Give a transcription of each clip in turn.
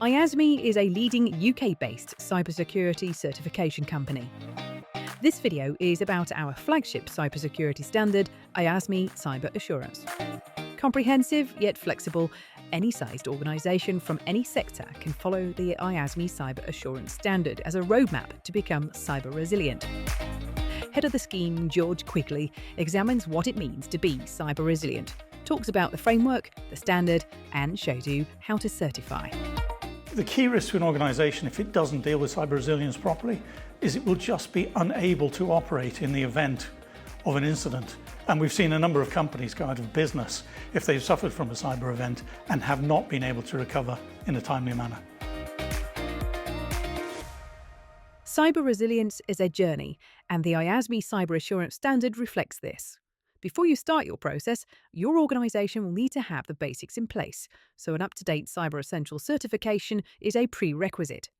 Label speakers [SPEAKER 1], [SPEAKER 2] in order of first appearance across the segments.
[SPEAKER 1] IASME is a leading UK-based cybersecurity certification company. This video is about our flagship cybersecurity standard, IASME Cyber Assurance. Comprehensive yet flexible, any sized organisation from any sector can follow the IASME Cyber Assurance standard as a roadmap to become cyber resilient. Head of the scheme, George Quigley, examines what it means to be cyber resilient, talks about the framework, the standard, and shows you how to certify.
[SPEAKER 2] The key risk to an organisation, if it doesn't deal with cyber resilience properly, is it will just be unable to operate in the event of an incident. And we've seen a number of companies go out of business if they've suffered from a cyber event and have not been able to recover in a timely manner.
[SPEAKER 1] Cyber resilience is a journey, and the IASME Cyber Assurance standard reflects this. Before you start your process, your organisation will need to have the basics in place, so an up-to-date Cyber Essential certification is a prerequisite.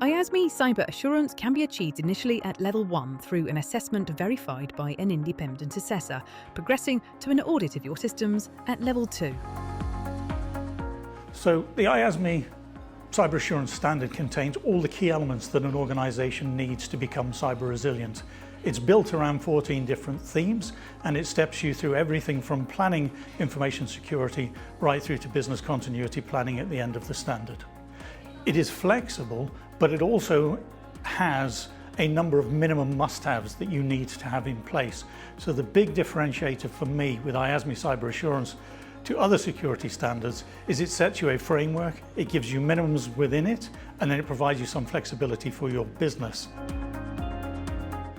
[SPEAKER 1] IASME Cyber Assurance can be achieved initially at Level 1 through an assessment verified by an independent assessor, progressing to an audit of your systems at Level 2.
[SPEAKER 2] So the IASME Cyber Assurance standard contains all the key elements that an organisation needs to become cyber resilient. It's built around 14 different themes, and it steps you through everything from planning information security right through to business continuity planning at the end of the standard. It is flexible, but it also has a number of minimum must-haves that you need to have in place. So the big differentiator for me with IASME Cyber Assurance to other security standards is it sets you a framework, it gives you minimums within it, and then it provides you some flexibility for your business.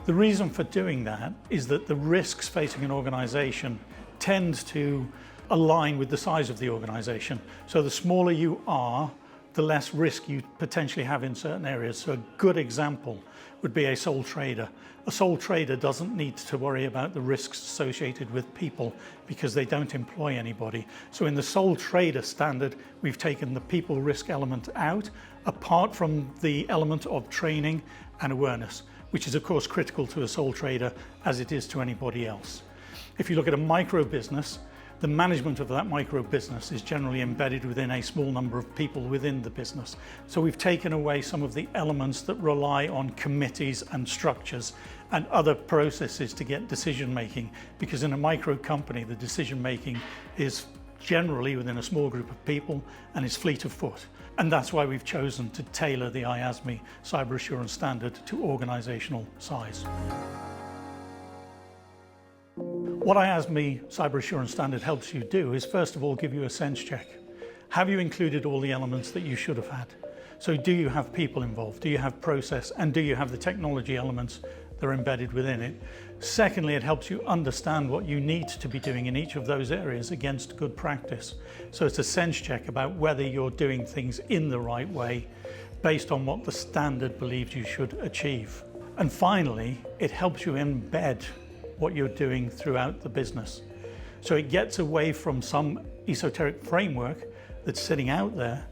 [SPEAKER 2] The reason for doing that is that the risks facing an organisation tend to align with the size of the organisation. So the smaller you are, the less risk you potentially have in certain areas. So a good example would be a sole trader. A sole trader doesn't need to worry about the risks associated with people because they don't employ anybody. So in the sole trader standard, we've taken the people risk element out, apart from the element of training and awareness, which is of course critical to a sole trader as it is to anybody else. If you look at a micro business, the management of that micro business is generally embedded within a small number of people within the business. So we've taken away some of the elements that rely on committees and structures and other processes to get decision making, because in a micro company the decision making is generally within a small group of people and is fleet of foot. And that's why we've chosen to tailor the IASME Cyber Assurance standard to organisational size. What IASME Cyber Assurance standard helps you do is first of all give you a sense check. Have you included all the elements that you should have had? So do you have people involved? Do you have process? And do you have the technology elements that are embedded within it? Secondly, it helps you understand what you need to be doing in each of those areas against good practice. So it's a sense check about whether you're doing things in the right way based on what the standard believes you should achieve. And finally, it helps you embed what you're doing throughout the business. So it gets away from some esoteric framework that's sitting out there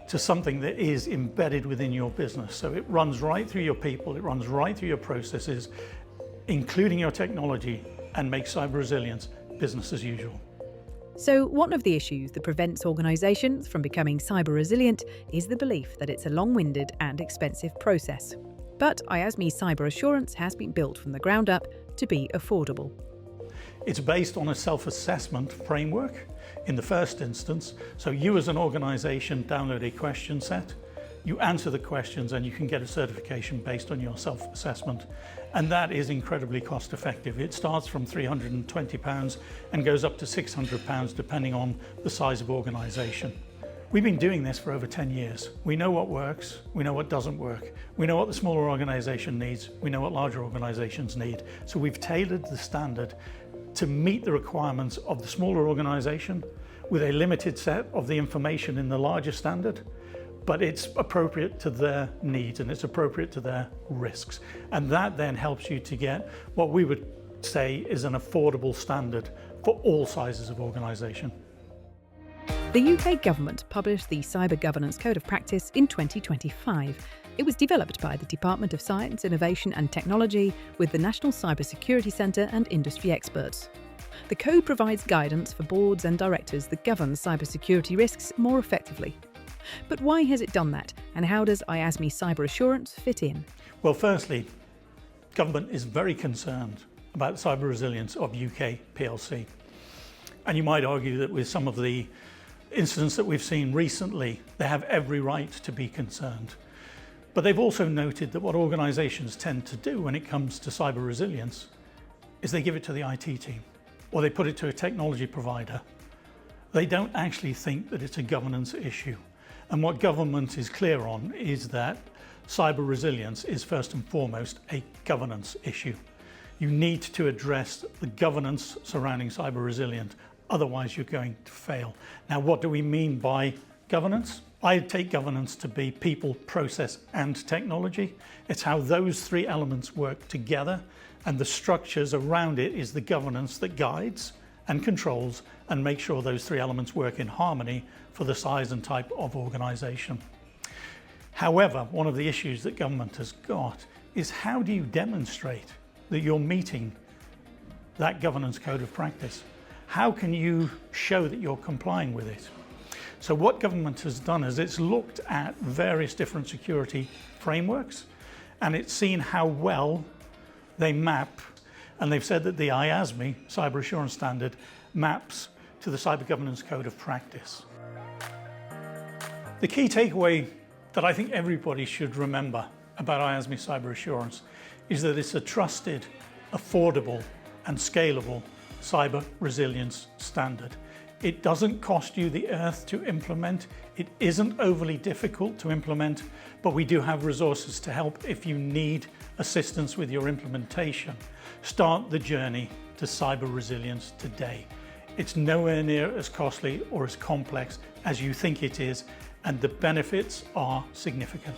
[SPEAKER 2] to something that is embedded within your business. So it runs right through your people, it runs right through your processes, including your technology, and makes cyber resilience business as usual.
[SPEAKER 1] So one of the issues that prevents organisations from becoming cyber resilient is the belief that it's a long-winded and expensive process. But IASME Cyber Assurance has been built from the ground up to be affordable.
[SPEAKER 2] It's based on a self-assessment framework in the first instance. So you as an organisation download a question set, you answer the questions, and you can get a certification based on your self-assessment. And that is incredibly cost effective. It starts from £320 and goes up to £600 depending on the size of organisation. We've been doing this for over 10 years. We know what works, we know what doesn't work. We know what the smaller organisation needs, we know what larger organisations need. So we've tailored the standard to meet the requirements of the smaller organisation with a limited set of the information in the larger standard, but it's appropriate to their needs and it's appropriate to their risks. And that then helps you to get what we would say is an affordable standard for all sizes of organisation.
[SPEAKER 1] The UK government published the Cyber Governance Code of Practice in 2025. It was developed by the Department of Science, Innovation and Technology with the National Cyber Security Centre and industry experts. The code provides guidance for boards and directors that governs cybersecurity risks more effectively. But why has it done that, and how does IASME Cyber Assurance fit in?
[SPEAKER 2] Well, firstly, government is very concerned about the cyber resilience of UK PLC. And you might argue that with some of the incidents that we've seen recently, they have every right to be concerned. But they've also noted that what organisations tend to do when it comes to cyber resilience is they give it to the IT team, or they put it to a technology provider. They don't actually think that it's a governance issue. And what government is clear on is that cyber resilience is first and foremost a governance issue. You need to address the governance surrounding cyber resilience, otherwise you're going to fail. Now, what do we mean by governance? I take governance to be people, process and technology. It's how those three elements work together, and the structures around it is the governance that guides and controls and make sure those three elements work in harmony for the size and type of organisation. However, one of the issues that government has got is how do you demonstrate that you're meeting that governance code of practice? How can you show that you're complying with it? So what government has done is it's looked at various different security frameworks, and it's seen how well they map, and they've said that the IASME Cyber Assurance Standard maps to the Cyber Governance Code of Practice. The key takeaway that I think everybody should remember about IASME Cyber Assurance is that it's a trusted, affordable and scalable cyber resilience standard. It doesn't cost you the earth to implement. It isn't overly difficult to implement, but we do have resources to help if you need assistance with your implementation. Start the journey to cyber resilience today. It's nowhere near as costly or as complex as you think it is, and the benefits are significant.